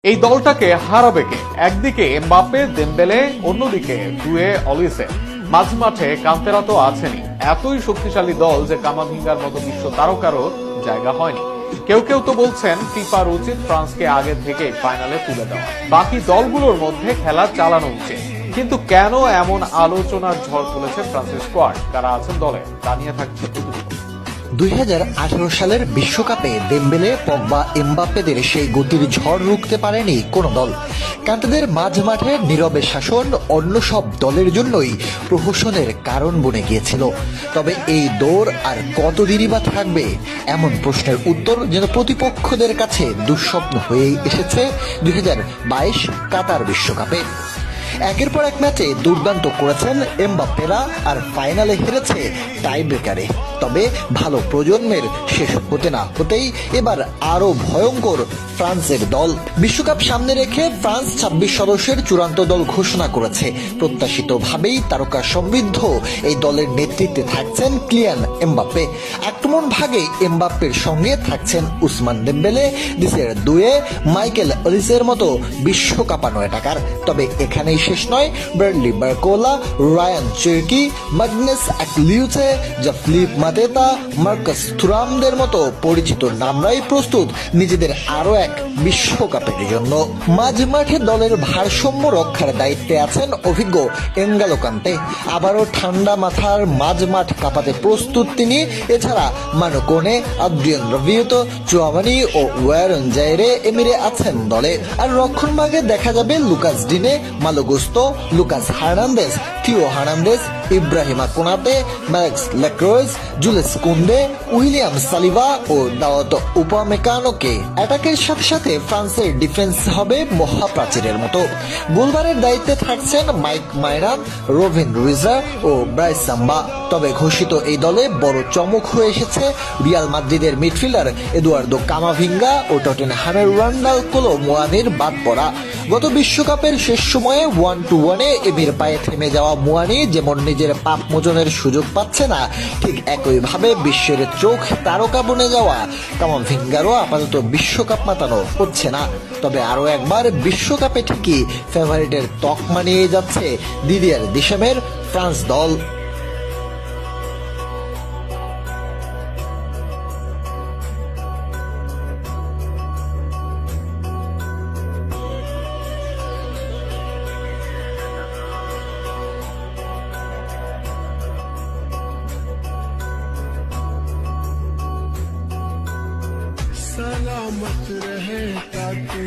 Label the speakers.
Speaker 1: এই দলটাকে হারাবে কে? একদিকে এমবাপ্পে, দেমবেলে, অন্যদিকে দুয়ে অলিসে। মাঝমাঠে কান্তেরা তো আছেনই। এতই শক্তিশালী দল যে কামাভিঙ্গার মতো বিশ্ব তারকারও জায়গা হয়নি। কেউ কেউ তো বলছেন ফিফার উচিত ফ্রান্সকে আগে থেকে ফাইনালে তুলে দেওয়া, বাকি দলগুলোর মধ্যে খেলা চালানো উচিত। কিন্তু কেন এমন আলোচনার ঝড় তুলেছে ফ্রান্সের স্কোয়াড? কারা আছেন দলে, তা নিয়ে থাকছে প্রতিবেদন।
Speaker 2: 2018 সালের বিশ্বকাপে দেমবেলে, পগবা, এমবাপ্পেদের সেই গতির ঝড় রুখতে পারেনি কোনো দল। কান্তেদের মাঝ মাঠে নীরবে শাসন অন্য সব দলের জন্যই প্রহসনের কারণ বনে গিয়েছিল। তবে এই দৌড় আর কতদিনই বা থাকবে, এমন প্রশ্নের উত্তর যেন প্রতিপক্ষদের কাছে দুঃস্বপ্ন হয়েই এসেছে 2022 কাতার বিশ্বকাপে। একের পর এক ম্যাচে দুর্দান্ত করেছেন এমবাপ্পেরা, আর ফাইনালে হেরেছে টাই ব্রেকারে। তবে ভালো প্রজন্মের শেষ হতে না হতেই এবার আরো ভয়ঙ্কর ফ্রান্সের দল। বিশ্বকাপ সামনে রেখে ফ্রান্স 26 সদস্যের চূড়ান্ত দল ঘোষণা করেছে। প্রত্যাশিতভাবেই তারকা সমৃদ্ধ এই দলের নেতৃত্বে থাকছেন কিলিয়ান এমবাপ্পে। আক্রমণ ভাগে এমবাপ্পের সঙ্গে থাকছেন উসমান দেমবেলে, দিসের দুয়ে, মাইকেল অলিসের মতো বিশ্বকাপানো অ্যাটাকার। তবে এখানেই শেষ নয়। Bradley Barcola, Rayan Cherki, Magnus Akliouche, Philippe Mateta, Marcus থুরামদের মতো পরিচিত নামরাই প্রস্তুত নিজেদের আরো এক বিশ্বকাপের জন্য। মাঝ মাঠে দলের ভারসাম্য রক্ষার দায়িত্বে আছেন অভিজ্ঞ এনগালো কান্তে। আবারও ঠান্ডা মাথার মাঝ মাঠ কাঁপাতে প্রস্তুত তিনি। এছাড়া মানকোনে, আদ্রিয়ান রাবিওতো, চুয়ামানি ও ওয়ারন জাইরে এমিরে আছেন দলে। আর রক্ষণভাগে দেখা যাবে Lucas Digne, Malo Gusto, Lucas Hernandez, Theo Hernandez, Ibrahima Konate, Max Lacroix, Jules Kounde, William Saliba ও দাওয়াত উপামেকানোকে। অ্যাটাকের সাথে সাথে ফ্রান্সের ডিফেন্স হবে মহাপ্রাচীরের মতো। গোলবারের দায়িত্বে থাকছেন মাইক মাইরান, রোভিন রুইজা ও ব্রাইস সাম্বা। তবে ঘোষিত এই দলে বড় চমক হয়ে এসেছে রিয়াল মাদ্রিদের মিডফিল্ডার এদুয়ার্দো কামাভিঙ্গা ও টটেনহামের রান্ডাল কোলো মুয়ানির বাদ পড়া। গত বিশ্বকাপের শেষ সময়ে 1-1-এ এমির পায়ে থেমে যাওয়া মুয়ানি যেমন নিজের পাপ মোচনের সুযোগ পাচ্ছে না, ঠিক একইভাবে বিশ্বের চোখ তারকা বনে যাওয়া কামাভিঙ্গারও আপাতত বিশ্বকাপ মাতানো হচ্ছে না। তবে আরো একবার বিশ্বকাপে ঠিকই ফেভারিটের তকমা নিয়ে যাচ্ছে দিদিয়ার দিশামের ফ্রান্স দল।
Speaker 3: सलामत रहे ताकि